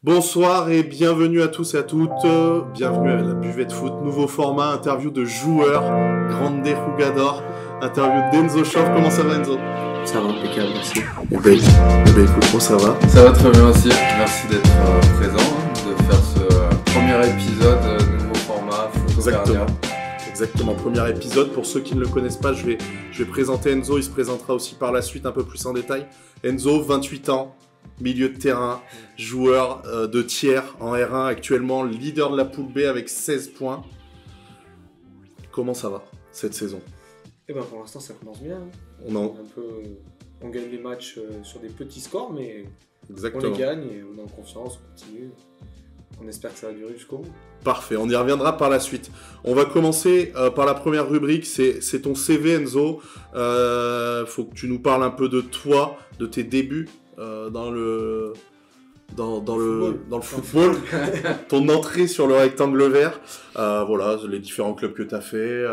Bonsoir et bienvenue à tous et à toutes. Bienvenue à la Buvette Foot, nouveau format, interview de joueurs, grande Jugador, interview d'Enzo Schoff. Comment ça va, Enzo? Ça va, impeccable, merci. Écoute, moi ça va. Ça va très bien aussi, merci d'être présent, de faire ce premier épisode, nouveau format, Exactement. Exactement, premier épisode. Pour ceux qui ne le connaissent pas, je vais présenter Enzo, il se présentera aussi par la suite un peu plus en détail. Enzo, 28 ans. Milieu de terrain, joueur de tiers en R1, actuellement leader de la poule B avec 16 points. Comment ça va cette saison? Eh ben pour l'instant ça commence bien. On gagne les matchs sur des petits scores, mais Exactement. On les gagne et on est en confiance, on continue. On espère que ça va durer jusqu'au bout. Parfait, on y reviendra par la suite. On va commencer par la première rubrique, c'est ton CV, Enzo. Faut que tu nous parles un peu de toi, de tes débuts. Dans le football, ton entrée sur le rectangle vert, voilà, les différents clubs que tu as fait,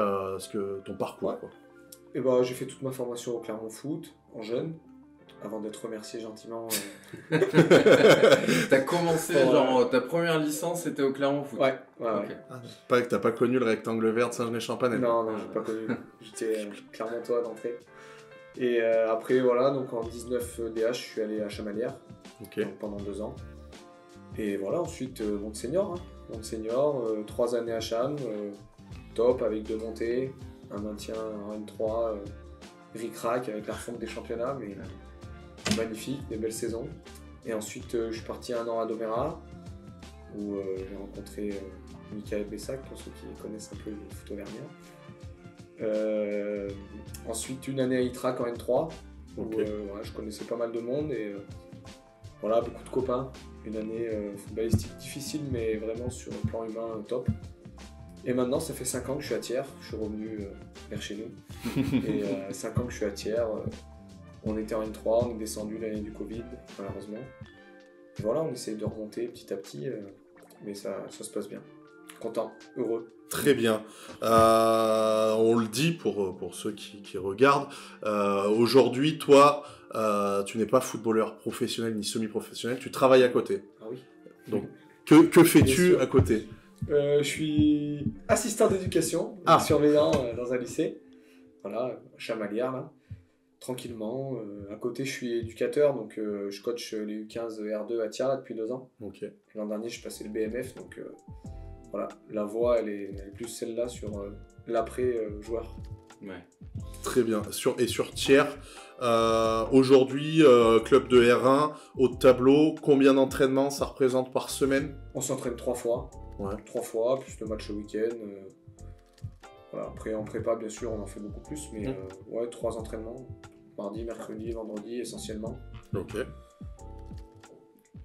ton parcours. Ouais. Quoi. Et ben, j'ai fait toute ma formation au Clermont Foot, en jeune, avant d'être remercié gentiment. T'as commencé, ta première licence c'était au Clermont Foot. Ouais. Okay. Pas que t'as pas connu le rectangle vert de Saint-Genès-Champanet. Non, j'ai pas connu. J'étais Clermontois d'entrée. Et après, voilà, donc en 19 DH, je suis allé à Chamalières pendant 2 ans. Et voilà, ensuite, monde senior. 3 années à Cham, top, avec 2 montées, un maintien en N3, ric-rac avec la refonte des championnats, mais magnifique, des belles saisons. Et ensuite, je suis parti 1 an à Domérat, où j'ai rencontré Michael Bessac, pour ceux qui connaissent un peu le foot auvergnat. Ensuite 1 année à Itrac en N3 où je connaissais pas mal de monde et voilà, beaucoup de copains. Une année footballistique difficile mais vraiment sur le plan humain top. Et maintenant ça fait 5 ans que je suis à Thiers, je suis revenu vers chez nous et 5 ans que je suis à Thiers. On était en N3, on est descendu l'année du Covid malheureusement. Et voilà, on essaye de remonter petit à petit mais ça se passe bien. Content, heureux. Très bien. On le dit pour ceux qui regardent. Aujourd'hui, toi, tu n'es pas footballeur professionnel ni semi-professionnel, tu travailles à côté. Ah oui. Donc, que fais-tu à côté? Je suis assistant d'éducation, surveillant dans un lycée. Voilà, Chamalières, là. Tranquillement. À côté, je suis éducateur, donc je coach les U15 R2 à Thiers depuis 2 ans. Okay. L'an dernier, je passais le BMF, donc... Voilà, la voix elle est plus celle-là sur l'après-joueur. Ouais. Très bien. Sur Thiers, aujourd'hui, club de R1, haut de tableau, combien d'entraînements ça représente par semaine? On s'entraîne 3 fois. Ouais. 3 fois, plus le match le week-end. Voilà. Après, en prépa, bien sûr, on en fait beaucoup plus, mais 3 entraînements. Mardi, mercredi, vendredi, essentiellement. Ok.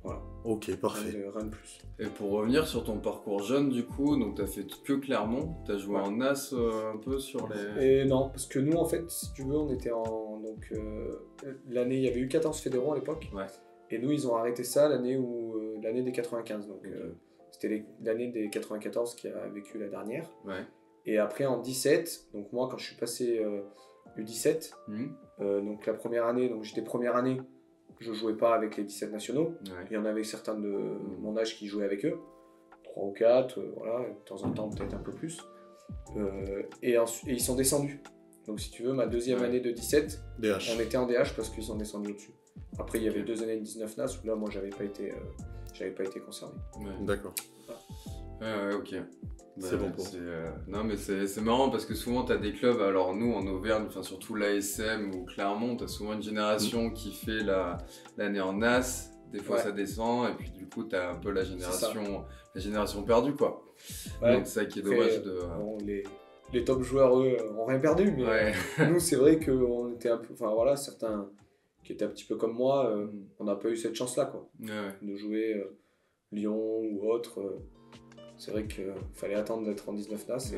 Voilà. Ok, parfait. Rien de plus. Et pour revenir sur ton parcours jeune, du coup, donc t'as fait que Clermont, t'as joué en As un peu sur les... Et non, parce que nous, en fait, si tu veux, on était en... Donc, l'année, il y avait eu 14 fédéraux à l'époque. Ouais. Et nous, ils ont arrêté ça l'année des 95. Donc, c'était l'année des 94 qui a vécu la dernière. Ouais. Et après, en 17, donc moi, quand je suis passé U17, donc la première année, donc j'étais première année, je jouais pas avec les 17 nationaux. Ouais. Il y en avait certains de mon âge qui jouaient avec eux. 3 ou 4, voilà, de temps en temps peut-être un peu plus. Et ils sont descendus. Donc si tu veux, ma deuxième année de 17, DH. On était en DH parce qu'ils sont descendus au-dessus. Après, il y avait 2 années de 19 NAS où là, moi, j'avais pas été concerné. Ouais. D'accord. Ok. C'est bon pour non mais c'est marrant parce que souvent t'as des clubs, alors nous en Auvergne, enfin surtout l'ASM ou Clermont, t'as souvent une génération qui fait l'année en As, des fois ça descend et puis du coup t'as un peu la génération perdue quoi. Ouais. Donc c'est ça qui est dommage de... Bon, les top joueurs eux ont rien perdu mais nous c'est vrai qu'on était un peu, enfin voilà, certains qui étaient un petit peu comme moi, on n'a pas eu cette chance là quoi, de jouer Lyon ou autre. C'est vrai qu'il fallait attendre d'être en 19 NAS.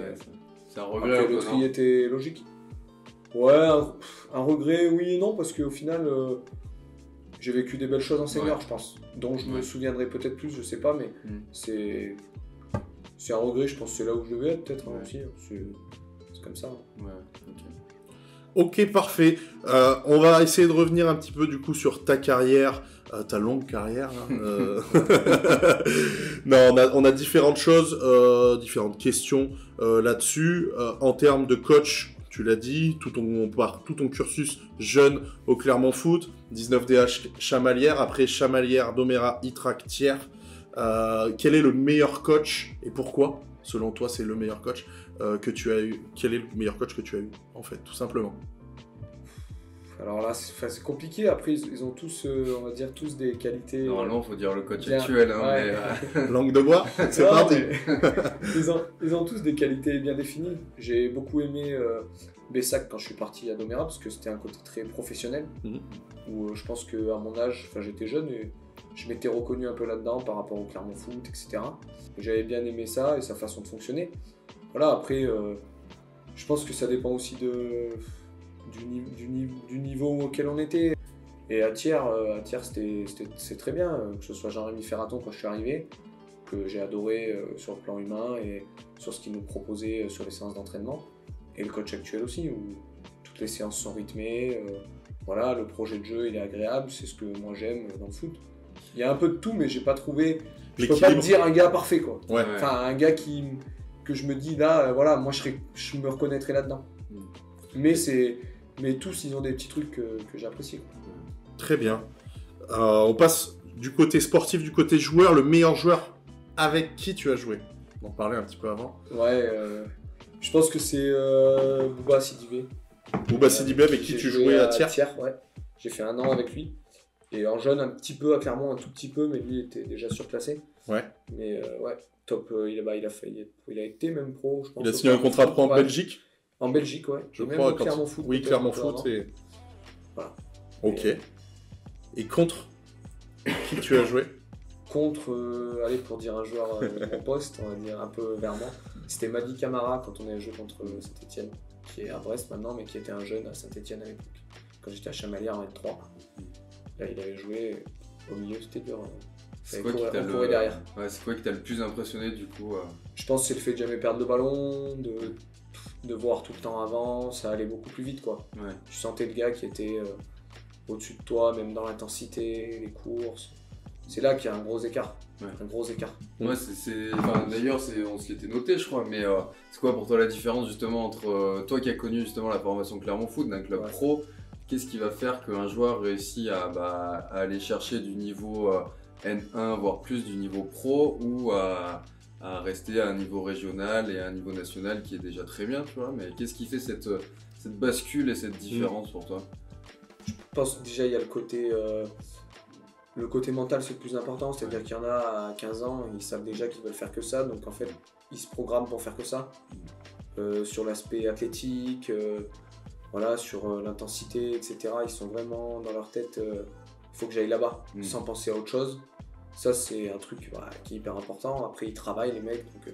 C'est un regret. Après, le tri était logique. Ouais, un regret, oui et non, parce qu'au final, j'ai vécu des belles choses en senior, je pense, dont je me souviendrai peut-être plus, je sais pas, mais c'est un regret, je pense que c'est là où je vais être, peut-être aussi. C'est comme ça. Ouais, ok. Ok, parfait. On va essayer de revenir un petit peu du coup sur ta carrière, ta longue carrière. Non, on a différentes choses, différentes questions là-dessus. En termes de coach, tu l'as dit, tout ton cursus jeune au Clermont Foot, 19DH Chamalières, après Chamalières, Domérat, Ytrac, Thiers. Quel est le meilleur coach et pourquoi, selon toi, c'est le meilleur coach que tu as eu? Quel est le meilleur coach que tu as eu, en fait, tout simplement? Alors là, c'est compliqué. Après, ils ont tous, on va dire, tous des qualités. Normalement, il faut dire le coach actuel. Hein, ouais. mais, Langue de bois, c'est parti. Ils ont tous des qualités bien définies. J'ai beaucoup aimé Bessac quand je suis parti à Domérat parce que c'était un côté très professionnel. Où je pense qu'à mon âge, j'étais jeune et je m'étais reconnu un peu là-dedans par rapport au Clermont Foot, etc. Et j'avais bien aimé ça et sa façon de fonctionner. Voilà, après, je pense que ça dépend aussi du niveau auquel on était. Et à Thiers, c'était très bien, que ce soit Jean-Rémy Ferraton quand je suis arrivé, que j'ai adoré sur le plan humain et sur ce qu'il nous proposait sur les séances d'entraînement. Et le coach actuel aussi, où toutes les séances sont rythmées. Voilà, le projet de jeu il est agréable, c'est ce que moi j'aime dans le foot. Il y a un peu de tout, mais j'ai pas trouvé. Je peux pas te dire un gars parfait, quoi. Ouais. Enfin, un gars que je me dis là, voilà, moi je me reconnaîtrais là-dedans. Mais tous, ils ont des petits trucs que j'apprécie. Très bien. On passe du côté sportif, du côté joueur. Le meilleur joueur avec qui tu as joué? On en parlait un petit peu avant. Ouais, je pense que c'est Bouba Sidibé. Bouba Sidibé, avec qui tu jouais à Thiers? Ouais. J'ai fait 1 an avec lui. Et en jeune, un petit peu à Clermont, un tout petit peu, mais lui était déjà surclassé. Ouais. Mais ouais, top. Il a été même pro, je pense. Il a signé un contrat pro en Belgique? En Belgique, ouais. Je crois. Clermont Foot. Oui, Clermont Foot. Et... Voilà. Ok. Et contre qui tu as joué? Contre, allez, pour dire un joueur de mon poste, on va dire un peu vers moi. C'était Madi Camara quand on a joué contre Saint-Etienne, qui est à Brest maintenant, mais qui était un jeune à Saint-Etienne à l'époque. Quand j'étais à Chamalières en N3. Là, il avait joué au milieu, c'était dur. C'est quoi qui t'a derrière. Ouais, c'est quoi qui t'a le plus impressionné du coup Je pense que c'est le fait de jamais perdre le ballon, de voir tout le temps avant, ça allait beaucoup plus vite, quoi. Ouais. Tu sentais le gars qui était au-dessus de toi, même dans l'intensité, les courses. C'est là qu'il y a un gros écart. Ouais. Un gros écart. Ouais, d'ailleurs, on se l'était noté, je crois, mais c'est quoi pour toi la différence justement entre toi qui as connu justement la formation Clermont Foot d'un club pro, qu'est-ce qui va faire qu'un joueur réussit à aller chercher du niveau N1, voire plus du niveau pro, ou à rester à un niveau régional et à un niveau national qui est déjà très bien, tu vois, mais qu'est-ce qui fait cette bascule et cette différence pour toi? Je pense déjà il y a le côté mental, c'est le plus important, c'est-à-dire qu'il y en a à 15 ans, ils savent déjà qu'ils veulent faire que ça, donc en fait ils se programment pour faire que ça. Sur l'aspect athlétique, voilà, sur l'intensité, etc. Ils sont vraiment dans leur tête, il faut que j'aille là-bas, sans penser à autre chose. Ça, c'est un truc qui est hyper important. Après, ils travaillent, les mecs, donc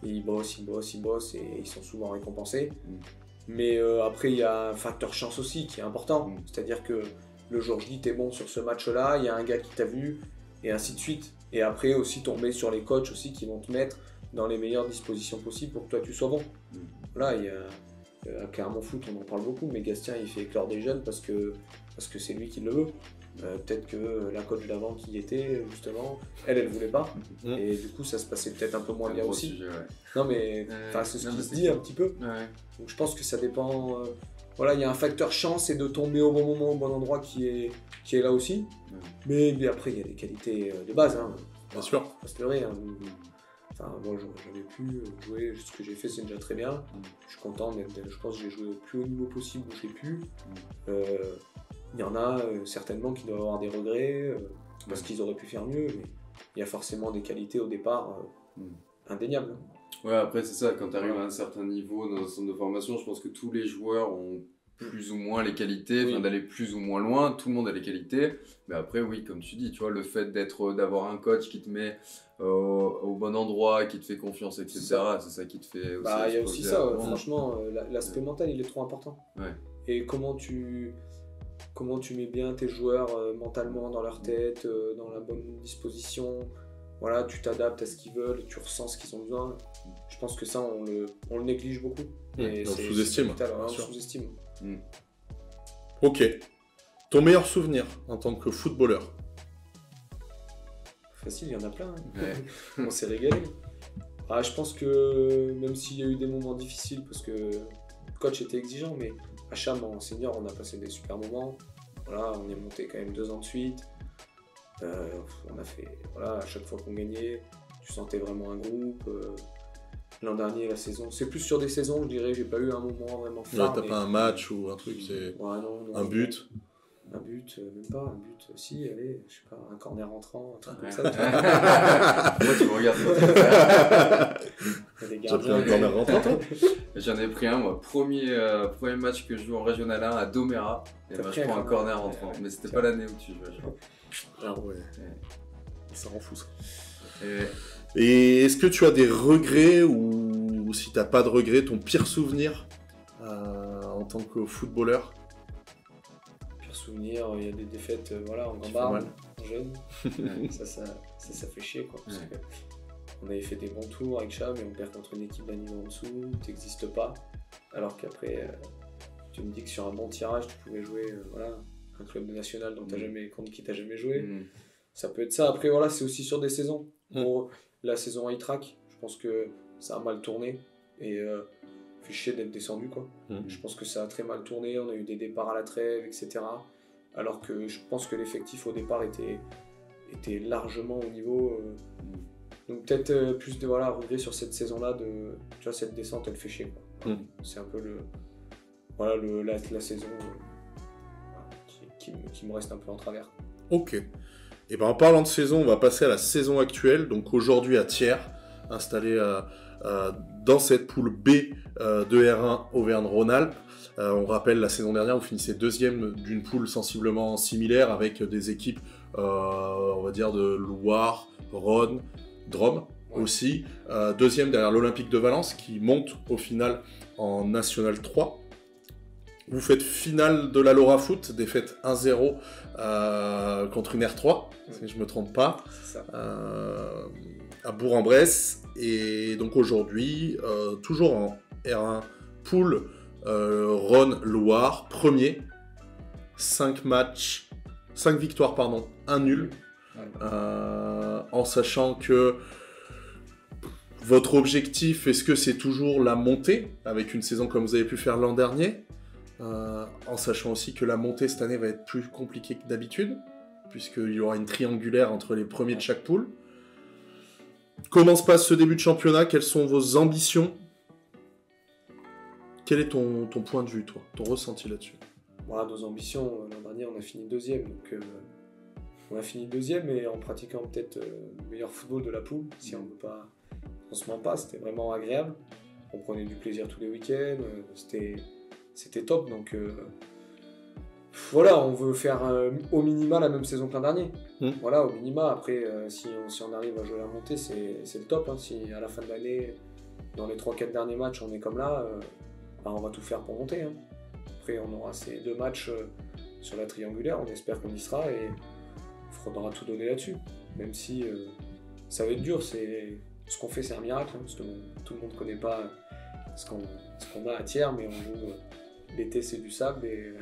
ils bossent et ils sont souvent récompensés. Mais après, il y a un facteur chance aussi qui est important. C'est-à-dire que le jour J, t'es bon sur ce match-là, il y a un gars qui t'a vu, et ainsi de suite. Et après, aussi tomber sur les coachs aussi qui vont te mettre dans les meilleures dispositions possibles pour que toi, tu sois bon. Là, il y a à Clermont Foot, on en parle beaucoup, mais Gastien, il fait éclore des jeunes parce que c'est lui qui le veut. Peut-être que la coach d'avant qui y était, justement, elle voulait pas. Et du coup, ça se passait peut-être un peu moins bien aussi. Sujet, ouais. Non, mais c'est ce qui se dit un petit peu. Ouais. Donc je pense que ça dépend. Voilà, il y a un facteur chance et de tomber au bon moment, au bon endroit qui est là aussi. Mais après, il y a des qualités de base. Hein. Bien sûr. Pas se leurrer. Hein. Enfin, moi, j'avais pu jouer, ce que j'ai fait, c'est déjà très bien. Je suis content, je pense que j'ai joué au plus haut niveau possible où j'ai pu. Il y en a certainement qui doivent avoir des regrets parce qu'ils auraient pu faire mieux, mais il y a forcément des qualités au départ indéniables. Ouais, après c'est ça, quand tu arrives à un certain niveau dans un centre de formation, je pense que tous les joueurs ont plus ou moins les qualités, d'aller plus ou moins loin, tout le monde a les qualités, mais après oui, comme tu dis, tu vois, le fait d'avoir un coach qui te met au bon endroit, qui te fait confiance, etc., c'est ça qui te fait aussi il y a aussi ça, franchement, l'aspect mental il est trop important. Ouais. Et comment tu mets bien tes joueurs mentalement dans leur tête, dans la bonne disposition. Voilà, tu t'adaptes à ce qu'ils veulent, tu ressens ce qu'ils ont besoin. Je pense que ça, on le néglige beaucoup. Et on le sous-estime. On le sous-estime. Ok. Ton meilleur souvenir en tant que footballeur? Facile, il y en a plein. Hein. Ouais. On s'est régalé. Ah, je pense que même s'il y a eu des moments difficiles, parce que le coach était exigeant, mais à Cham, en senior, on a passé des super moments. Voilà, on est monté quand même 2 ans de suite. On a fait, voilà, à chaque fois qu'on gagnait, tu sentais vraiment un groupe. L'an dernier, la saison, c'est plus sur des saisons, je dirais, j'ai pas eu un moment vraiment phare. T'as pas un match ou un truc, c'est non, un but? Un but, même pas, un but aussi, allez, je sais pas, un corner rentrant, un truc comme ça. Moi, tu me regardes. T'as pris un corner rentrant, toi? J'en ai pris un, moi. Premier match que je joue en Régional 1 à Doméra. Et moi, je prends un corner rentrant. Mais c'était pas l'année où tu jouais, genre. Ah ouais. Ça rend fou, ça. Et est-ce que tu as des regrets ou si t'as pas de regrets, ton pire souvenir en tant que footballeur? Souvenir, il y a des défaites voilà, en gambarde, en jeune. ça fait chier quoi. Parce que on avait fait des bons tours avec Cham et on perd contre une équipe d'un niveau en dessous, t'existes pas. Alors qu'après, tu me dis que sur un bon tirage, tu pouvais jouer voilà, un club de national dont contre qui t'as jamais joué. Ça peut être ça. Après, voilà, c'est aussi sur des saisons. Pour la saison I-Track, je pense que ça a mal tourné et fait chier d'être descendu quoi. Je pense que ça a très mal tourné, on a eu des départs à la trêve, etc. Alors que je pense que l'effectif au départ était largement au niveau. Donc peut-être plus de regret sur cette saison-là, tu vois, cette descente elle fait chier quoi. C'est un peu la saison qui me reste un peu en travers. Ok. Et ben en parlant de saison, on va passer à la saison actuelle, donc aujourd'hui à Thiers, installé dans cette poule B de R1 Auvergne-Rhône-Alpes. On rappelle, la saison dernière, vous finissez deuxième d'une poule sensiblement similaire avec des équipes, on va dire, de Loire, Rhône, Drôme aussi. Deuxième derrière l'Olympique de Valence qui monte au final en National 3. Vous faites finale de la Laura Foot, défaite 1-0 contre une R3, si je ne me trompe pas, à Bourg-en-Bresse. Et donc aujourd'hui, toujours en R1 poule Rhône-Loire, premier, 5 victoires, 1 nul, en sachant que votre objectif, est-ce que c'est toujours la montée, avec une saison comme vous avez pu faire l'an dernier, en sachant aussi que la montée cette année va être plus compliquée que d'habitude, puisqu'il y aura une triangulaire entre les premiers de chaque poule. Comment se passe ce début de championnat? Quelles sont vos ambitions? Quel est ton point de vue, toi, ton ressenti là-dessus? Voilà, nos ambitions, l'an dernier on a fini deuxième, donc on a fini deuxième et en pratiquant peut-être le meilleur football de la poule, si on se ment pas, c'était vraiment agréable. On prenait du plaisir tous les week-ends, c'était top, donc voilà, on veut faire au minima la même saison que l'an dernier. Voilà, au minima. Après, si on arrive à jouer la montée, c'est le top. Hein. Si à la fin de l'année, dans les 3-4 derniers matchs, on est comme là, on va tout faire pour monter. Hein. Après, on aura ces 2 matchs sur la triangulaire, on espère qu'on y sera et il faudra tout donner là-dessus. Même si ça va être dur, ce qu'on fait, c'est un miracle, hein, parce que tout le monde ne connaît pas ce qu'on a à Thiers, mais on joue. L'été c'est du sable et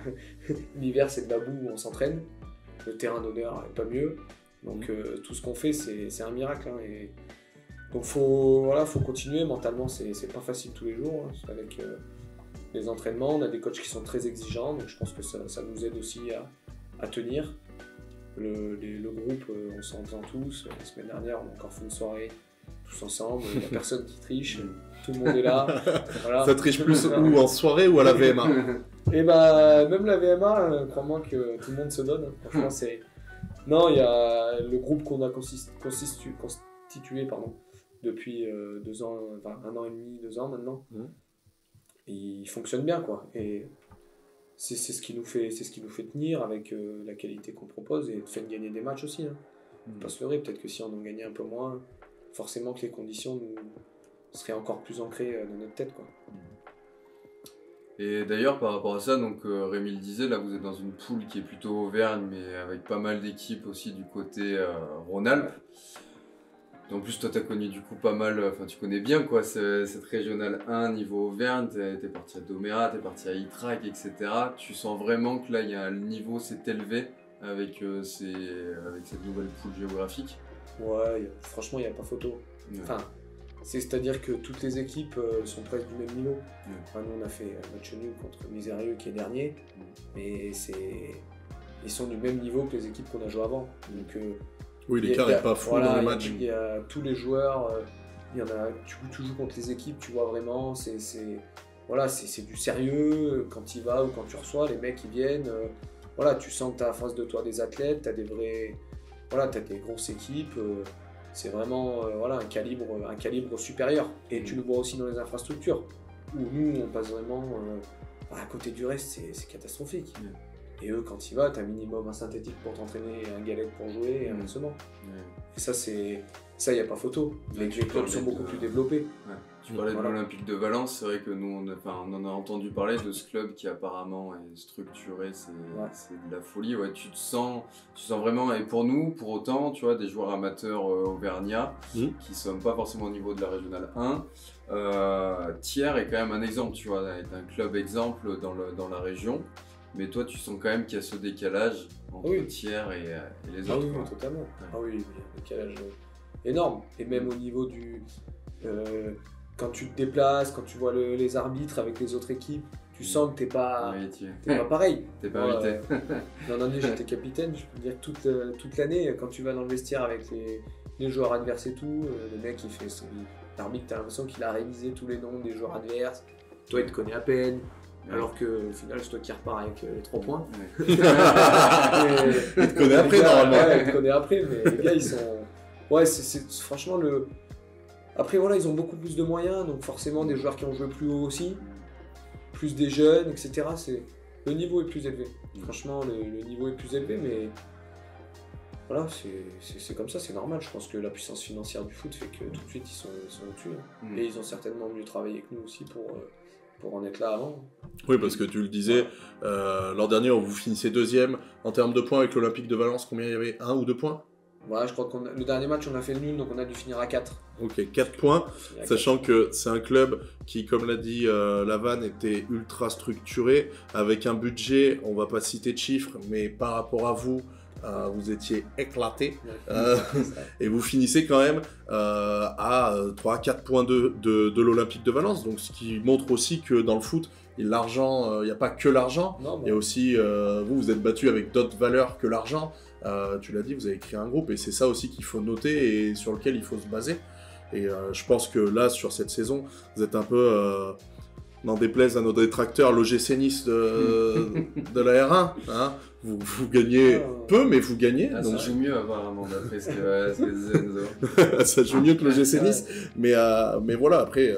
l'hiver c'est de la boue où on s'entraîne. Le terrain d'honneur n'est pas mieux. Donc tout ce qu'on fait c'est un miracle. Hein, et donc faut continuer. Mentalement c'est pas facile tous les jours. Hein, avec les entraînements, on a des coachs qui sont très exigeants. Donc je pense que ça nous aide aussi à tenir. Le groupe, on s'entend tous. La semaine dernière on a encore fait une soirée tous ensemble. Il n'y a personne qui triche. Tout le monde est là. Voilà. Ça triche plus où, en soirée ou à la VMA? Et même la VMA, crois-moi que tout le monde se donne. Hein. Franchement, non, il y a le groupe qu'on a constitué depuis 2 ans, 1 an et demi, 2 ans maintenant. Il fonctionne bien, quoi. Et c'est ce qui nous fait tenir avec la qualité qu'on propose et fait gagner des matchs aussi. Hein. Faut pas se leurrer, peut-être que si on en gagnait un peu moins, forcément que les conditions seraient encore plus ancrées dans notre tête, quoi. Et d'ailleurs, par rapport à ça, donc Rémi le disait, là vous êtes dans une poule qui est plutôt Auvergne, mais avec pas mal d'équipes aussi du côté Rhône-Alpes. En plus, toi, tu as connu du coup pas mal, enfin, tu connais bien quoi, cette régionale 1 niveau Auvergne, t'es parti à Domérat, t'es parti à Ytrac, etc. Tu sens vraiment que là, le niveau s'est élevé avec cette nouvelle poule géographique? Ouais, franchement, il n'y a pas photo. Ouais. Enfin, c'est-à-dire que toutes les équipes sont presque du même niveau. Enfin, nous, on a fait un match nul contre Misérieux qui est dernier, mais ils sont du même niveau que les équipes qu'on a jouées avant. Donc, oui, l'écart n'est pas fou dans les matchs. Il y a tous les joueurs, il y en a, tu joues contre les équipes, tu vois vraiment, c'est du sérieux quand il va ou quand tu reçois, les mecs ils viennent, voilà, tu sens que tu as en face de toi des athlètes, tu as des grosses équipes, c'est vraiment un calibre supérieur. Et tu le vois aussi dans les infrastructures, où nous on passe vraiment à côté du reste, c'est catastrophique. Et eux, quand il va, t'as minimum un synthétique pour t'entraîner, un galette pour jouer et inversement. Et ça, il n'y a pas photo. Les clubs sont beaucoup plus développés. Ouais. Tu parlais de l'Olympique de Valence, c'est vrai que nous, on en a entendu parler de ce club qui apparemment est structuré, c'est de la folie. Ouais, tu sens vraiment, et pour nous, pour autant, tu vois, des joueurs amateurs auvergnats qui ne sont pas forcément au niveau de la régionale 1, Thiers est quand même un exemple, tu vois, est un club exemple dans la région. Mais toi, tu sens quand même qu'il y a ce décalage entre Thiers et les autres. Oui, totalement. Ouais. Ah oui, il y a un décalage énorme. Et même au niveau du... quand tu te déplaces, quand tu vois les arbitres avec les autres équipes, tu sens que t'es pas pareil. T'es pas invité. L'an dernier, j'étais capitaine, je peux dire toute l'année, quand tu vas dans le vestiaire avec les joueurs adverses et tout, le mec, l'arbitre, t'as l'impression qu'il a révisé tous les noms des joueurs adverses. Toi, il te connaît à peine. Alors qu'au final, c'est toi qui repars avec les 3 points. Il te connaît après, normalement. Ouais, il te connaît après, mais les gars, ils sont... Ouais, c'est franchement le... Après, voilà, ils ont beaucoup plus de moyens, donc forcément, des joueurs qui ont joué plus haut aussi, plus des jeunes, etc. Le niveau est plus élevé. Franchement, le niveau est plus élevé, mais... Voilà, c'est comme ça, c'est normal. Je pense que la puissance financière du foot fait que tout de suite, ils sont au-dessus. Et ils ont certainement mieux travaillé que nous aussi pour en être là avant. Oui, parce que tu le disais, l'an dernier, vous finissez 2e. En termes de points avec l'Olympique de Valence, combien il y avait? 1 ou 2 points? Ouais, je crois que le dernier match, on a fait le nul, donc on a dû finir à 4. Ok, 4 points, sachant que c'est un club qui, comme l'a dit Lavanne, était ultra structuré, avec un budget, on va pas citer de chiffres, mais par rapport à vous, vous étiez éclaté, et vous finissez quand même à 3-4 points de l'Olympique de Valence, donc ce qui montre aussi que dans le foot, l'argent, il n'y a pas que l'argent, il y a aussi, vous êtes battu avec d'autres valeurs que l'argent. Tu l'as dit, vous avez créé un groupe, et c'est ça aussi qu'il faut noter et sur lequel il faut se baser. Et je pense que là, sur cette saison, vous êtes un peu... n'en déplaise à nos détracteurs, l'OGC Nice de la R1, hein. Vous gagnez peu, mais vous gagnez. Donc... Ça joue mieux apparemment, d'après ce que disait Enzo. Ça joue mieux que l'OGC Nice, mais voilà, après,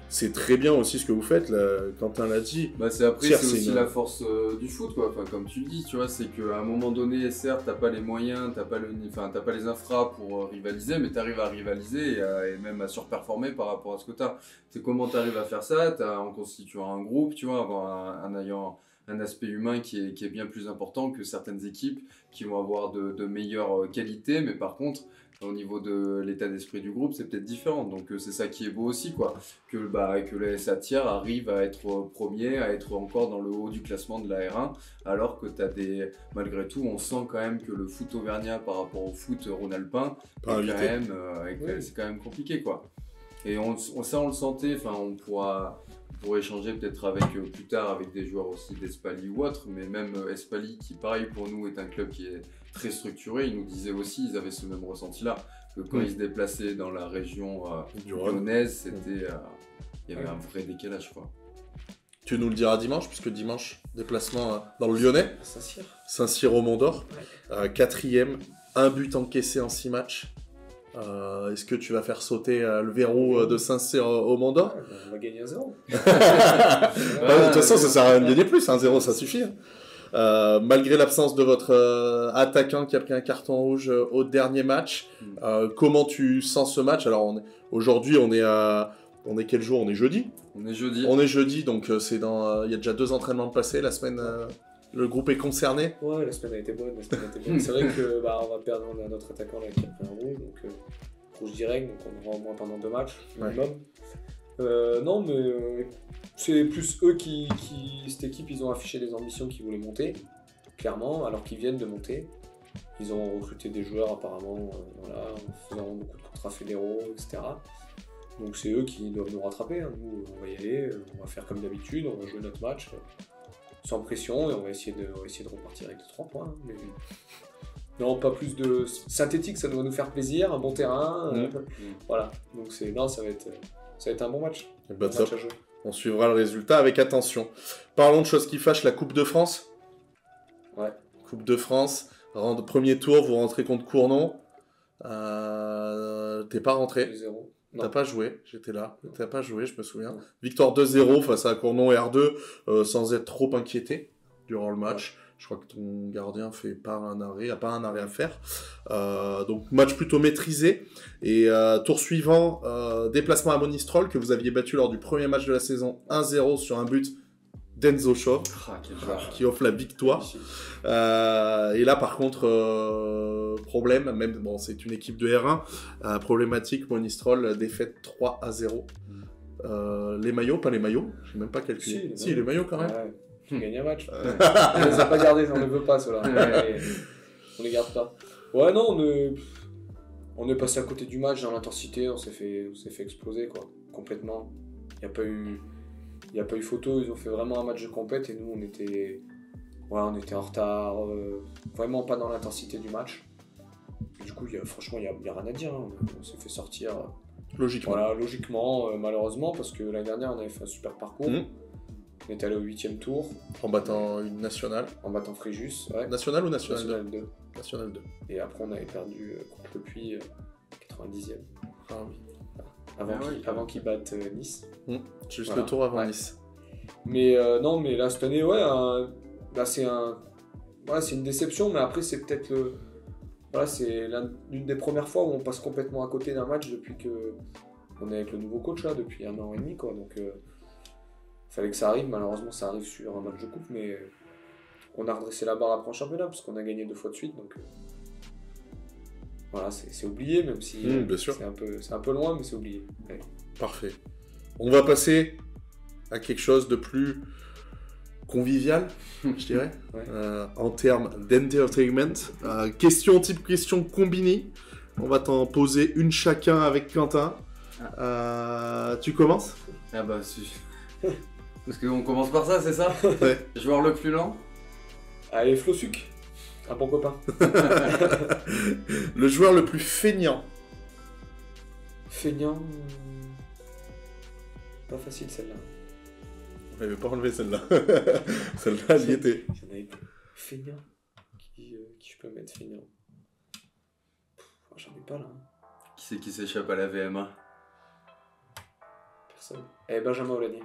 c'est très bien aussi ce que vous faites, là, Quentin l'a dit. C'est aussi la force du foot, quoi. Enfin, comme tu le dis, tu vois, c'est qu'à un moment donné, certes, t'as pas les moyens, t'as pas les infras pour rivaliser, mais t'arrives à rivaliser et même à surperformer par rapport à ce que t'as. C'est comment t'arrives à faire ça, en constituant un groupe, tu vois, en ayant un aspect humain qui est bien plus important que certaines équipes qui vont avoir de meilleures qualités, mais par contre, au niveau de l'état d'esprit du groupe, c'est peut-être différent. Donc c'est ça qui est beau aussi, quoi. Que le SA Thiers arrive à être premier, à être encore dans le haut du classement de la R1, alors que malgré tout, on sent quand même que le foot auvergnat par rapport au foot rhône-alpin, c'est quand même compliqué, quoi. Et on le sentait, enfin on pourrait échanger peut-être plus tard avec des joueurs aussi d'Espali ou autre, mais même Espali qui pareil pour nous est un club qui est très structuré, ils nous disaient aussi, ils avaient ce même ressenti-là, que quand ils se déplaçaient dans la région lyonnaise, il y avait un vrai décalage, quoi. Tu nous le diras dimanche, puisque dimanche, déplacement dans le Lyonnais, Saint-Cyr au Mont-d'Or, 4e, 1 but encaissé en 6 matchs. Est-ce que tu vas faire sauter le verrou de Saint-Cyr au Mont-d'Or? On va gagner 1-0. De toute façon, ça sert à rien de gagner plus, 1-0 ça suffit. Malgré l'absence de votre attaquant qui a pris un carton rouge au dernier match, comment tu sens ce match? Alors aujourd'hui, on est quel jour? On est jeudi. On est jeudi, donc c'est il y a déjà 2 entraînements de passés. La semaine, le groupe est concerné. Ouais, la semaine a été bonne. C'est vrai que on va perdre, on a notre attaquant là qui a pris un rouge, donc rouge direct, donc on aura au moins pendant 2 matchs minimum. Non, mais c'est plus eux cette équipe, ils ont affiché des ambitions qu'ils voulaient monter, clairement, alors qu'ils viennent de monter. Ils ont recruté des joueurs apparemment, en faisant beaucoup de contrats fédéraux, etc. Donc c'est eux qui doivent nous rattraper. Hein. Nous, on va y aller, on va faire comme d'habitude, on va jouer notre match sans pression et on va essayer de repartir avec 3 points. Hein. Mais... Non, pas plus de synthétique, ça doit nous faire plaisir, un bon terrain. Voilà, donc ça va être un bon match. Match à jouer. On suivra le résultat avec attention. Parlons de choses qui fâchent, la Coupe de France. Ouais. Coupe de France, premier tour, vous rentrez contre Cournon. T'es pas rentré. 2-0. T'as pas joué, j'étais là. T'as pas joué, je me souviens. Non. Victoire 2-0 face à Cournon R2, sans être trop inquiété durant le match. Ouais. Je crois que ton gardien a pas un arrêt à faire. Donc match plutôt maîtrisé. Et tour suivant, déplacement à Monistrol que vous aviez battu lors du premier match de la saison 1-0 sur un but d'Enzo Shaw qui offre la victoire. Et là par contre, problème, même bon, c'est une équipe de R1, problématique, Monistrol, défaite 3-0. Les maillots, pas les maillots, je sais même pas calculé. Si, les maillots quand même. Ouais. Tu gagnes un match. On les a pas gardés, on les veut pas ceux-là. On les garde pas. Ouais, non, on est passé à côté du match dans l'intensité, on s'est fait exploser quoi, complètement. Il n'y a pas eu photo, ils ont fait vraiment un match de compète et nous on était en retard, vraiment pas dans l'intensité du match. Et du coup, franchement, il n'y a rien à dire. Hein. On s'est fait sortir logiquement. Voilà, logiquement, malheureusement, parce que l'année dernière on avait fait un super parcours. On est allé au 8e tour. En battant une nationale. En battant Fréjus, ouais. Nationale ou nationale 2 Nationale 2. Et après, on avait perdu contre le Puy, 90e. Ah oui. Avant qu'ils battent Nice. Juste voilà. Le tour avant Nice. Mais non, mais là, cette année, c'est une déception, mais après, c'est peut-être c'est l'une des premières fois où on passe complètement à côté d'un match depuis qu'on est avec le nouveau coach, là, depuis 1 an et demi, quoi. Donc, fallait que ça arrive, malheureusement ça arrive sur un match de coupe, mais on a redressé la barre après en championnat parce qu'on a gagné 2 fois de suite, donc voilà, c'est oublié, même si c'est un peu loin, mais c'est oublié. Ouais. Parfait. On va passer à quelque chose de plus convivial, je dirais, en termes d'entertainment. Question type question combinée. On va t'en poser une chacun avec Quentin. Tu commences ? Ah bah si. Parce qu'on commence par ça, c'est ça ? Ouais. Joueur le plus lent ? Allez, Flosuc, un bon copain. Le joueur le plus feignant ? Feignant... Pas facile celle-là. On n'avait pas enlevé celle-là. Celle-là, elle y était. J'en avais pas. Feignant ? Qui je peux mettre feignant ? J'en ai pas là. Qui c'est qui s'échappe à la VMA ? Personne. Benjamin Olanier.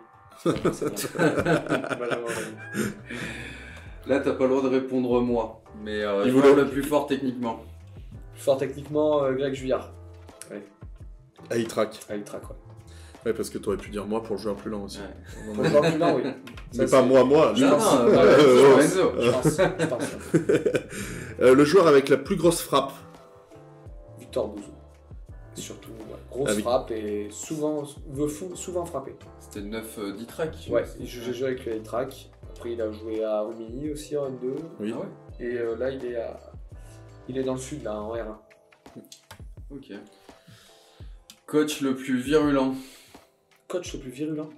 Là, t'as pas le droit de répondre moi, mais joueur le plus fort techniquement. Plus fort techniquement, Greg Juillard. Ouais. Aitrac. Aitrac, ouais. Ouais, parce que t'aurais pu dire moi pour le joueur plus lent aussi. Ouais. Pour le joueur plus lent, oui. Mais pas moi. Je pense. Le joueur avec la plus grosse frappe. Victor Bouzou. Surtout, grosse frappe et souvent frappé. C'était le 9 d'Aitrac. Ouais, j'ai joué avec Aitrac. Après, il a joué à Rumilly aussi en N2. Oui. Ah ouais. Et là, il est dans le sud, là, en R1. Ok. Coach le plus virulent. Coach le plus virulent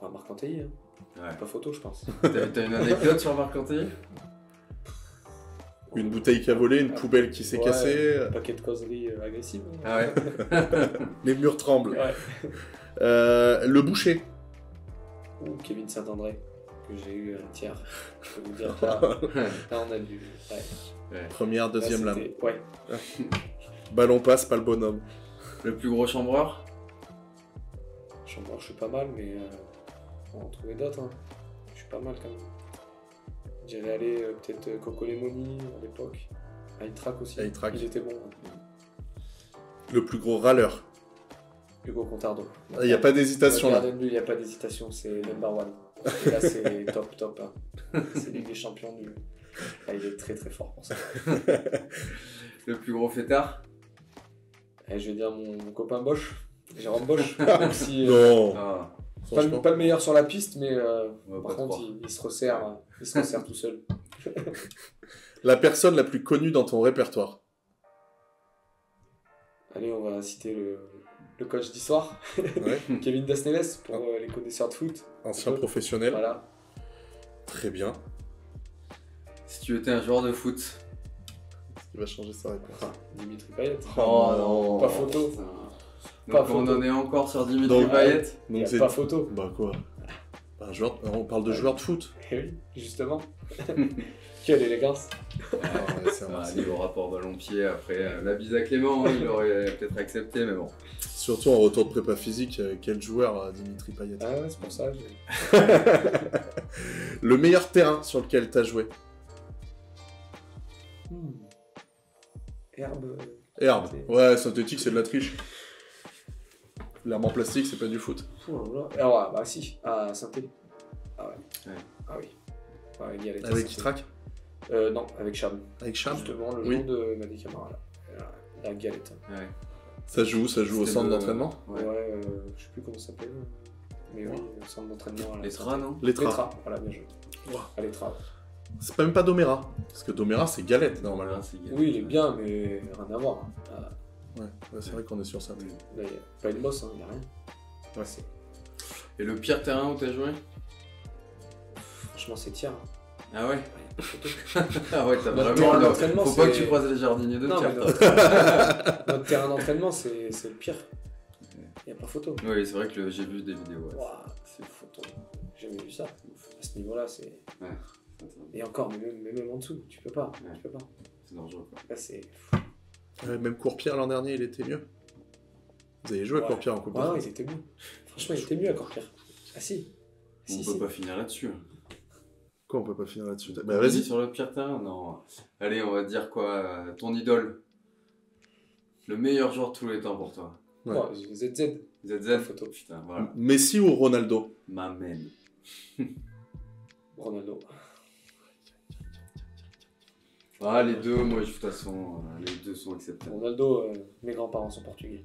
Marc Antelli. Hein. Ouais. Pas photo, je pense. T'as une anecdote sur Marc Antelli ? Une bouteille qui a volé, une poubelle qui s'est cassée. Un paquet de causeries agressives. Ah ouais. Les murs tremblent. Ouais. Le boucher. Ou Kevin Saint-André, que j'ai eu un tiers. Je peux vous dire là on a dû. Ouais. Première, deuxième lame. Ouais. Ballon passe, pas le bonhomme. Le plus gros chambreur. Chambreur, je suis pas mal, mais on va en trouver d'autres. Hein. Je suis pas mal quand même. J'irais aller peut-être Coco Lemoni à l'époque. Aitrac aussi. Aitrac. Il était bon. Le plus gros râleur. Hugo Contardo. Il n'y a pas d'hésitation là. Il n'y a pas d'hésitation, c'est number one. Et là c'est top. Hein. C'est Ligue des Champions du. Ah, il est très très fort pour ça. Le plus gros fêtard. Et je vais dire mon copain Bosch, Jérôme Bosch, même si Non. pas le meilleur sur la piste, mais par pas contre il se resserre tout seul. La personne la plus connue dans ton répertoire. Allez, on va citer le coach d'histoire, Ouais. Kevin Dasneles, pour les connaisseurs de foot. Ancien professionnel. Voilà. Très bien. Si tu étais un joueur de foot. Il va changer sa réponse. Ah, Dimitri Payet. Oh non. Pas photo. Donc Pas on photo. en est encore sur Dimitri Donc, Payet. Il n'y Donc a c'est pas photo. bah quoi. Un joueur... On parle de joueur de foot. Eh oui, justement. Quelle élégance. Ah, ouais, c'est un Ah, Marseillais. allez, au rapport Ballon-Pied, après la bise à Clément, hein, il aurait peut-être accepté, mais bon. Surtout en retour de prépa physique, quel joueur Dimitri Payet. Ah ouais, c'est pour ça. Le meilleur terrain sur lequel tu as joué. Herbe. Herbe. Ouais, synthétique, c'est de la triche. L'herbe en plastique, c'est pas du foot. Alors, bah si, à Saint-Élie. Ah ouais. Ouais. Ah oui. Ouais, Galette à Avec Saint-Élie. Itrac. Non, avec Cham. Avec Cham. Justement, le Oui. nom de Madi Camara, là. La galette. Ouais. Ça joue au C'était centre le- d'entraînement. Ouais, Ouais. je sais plus comment ça s'appelle. Mais oui, le centre d'entraînement. à la Les Saint-Élie. Tra, non Les Tra. Letra, voilà, bien joué. Ouah. À Letra. C'est pas même pas Doméra. Parce que Doméra, c'est galette normalement. Ah, c'est Oui, il est bien, mais rien à voir. Ah, Ouais, c'est vrai qu'on est sur ça. là, il n'y a pas une bosse, il n'y a rien. Ouais. Et le pire terrain où t'as joué? Franchement, c'est tiers. Ah ouais. Ouais, pas photo. Ah ouais, t'as Notre vraiment terrain le... d'entraînement, Faut pas que c'est- tu croises les jardiniers de Non, mais Pierre. notre terrain d'entraînement, c'est le pire. Il n'y a pas photo. Oui, c'est vrai que j'ai vu des vidéos. Ouais. Ouah, c'est photo. J'ai jamais vu ça. À ce niveau-là, c'est. Ouais. Et encore, mais même en dessous, tu peux pas. Ouais. Tu peux pas. C'est dangereux quoi. Là, c'est. Ouais, même Courpierre l'an dernier, il était mieux. Vous avez joué à Ouais. Courpierre en Coupe de Ouais, non, France. ils étaient mieux. Franchement, ils étaient mieux à Corpierre. Ah si. On Si, peut si. pas finir là-dessus. Quoi, on peut pas finir là-dessus. On Bah dit vas-y. sur le pire terrain? Non. Allez, on va dire quoi? Ton idole. Le meilleur joueur de tous les temps pour toi. Ouais. Ouais, ZZ. ZZ. Photo. Putain, voilà. Messi ou Ronaldo? M'amène. Ronaldo. Ah, les deux, moi, de toute façon, les deux sont acceptables. Ronaldo, mes grands-parents sont portugais.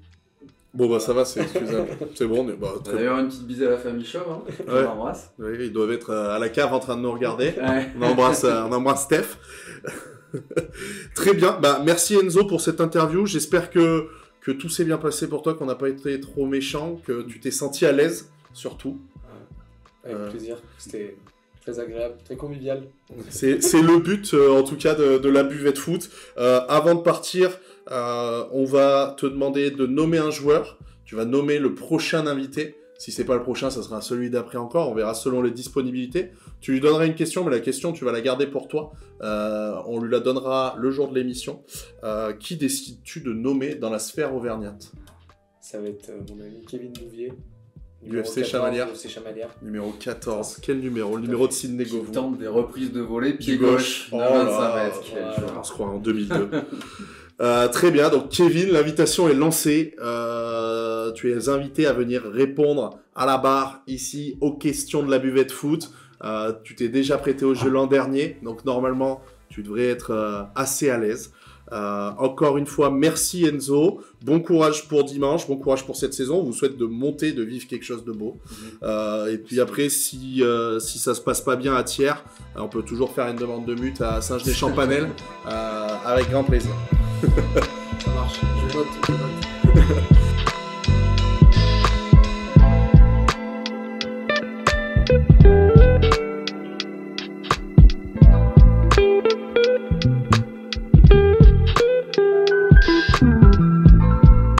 Bon bah ça va, c'est excusable. C'est bon, mais bah, très D'ailleurs, une petite bise à la famille Chauve, hein. Je Ouais. l'embrasse. bien. Ouais, ils doivent être à la cave en train de nous regarder. Ouais. On embrasse Steph. Très bien. Bah, merci Enzo pour cette interview. J'espère que tout s'est bien passé pour toi, qu'on n'a pas été trop méchant, que tu t'es senti à l'aise, surtout. Avec plaisir. C'était très agréable, très convivial. C'est le but, en tout cas, de la buvette foot. Avant de partir, on va te demander de nommer un joueur. Tu vas nommer le prochain invité. Si c'est pas le prochain, ça sera celui d'après encore. On verra selon les disponibilités. Tu lui donneras une question, mais la question, tu vas la garder pour toi. On lui la donnera le jour de l'émission. Qui décides-tu de nommer dans la sphère auvergnate? Ça va être mon ami Kevin Bouvier. Du FC Chamalières. UFC Chamalières. Numéro 14. Quel numéro? Le numéro de Sidney Qui Govou. tente des reprises de volée, pied Du gauche, Oh de là 25 mètres. Quel voilà. joueur. On se croit en 2002. Très bien, donc Kevin, l'invitation est lancée. Tu es invité à venir répondre à la barre ici aux questions de la buvette foot. Tu t'es déjà prêté au jeu l'an dernier, donc normalement tu devrais être assez à l'aise. Encore une fois, merci Enzo. Bon courage pour dimanche, bon courage pour cette saison. On vous souhaite de monter, de vivre quelque chose de beau. Et puis après, si ça se passe pas bien à Thiers, on peut toujours faire une demande de mute à Saint-Genès-Champanel avec grand plaisir. Ça marche. Je note.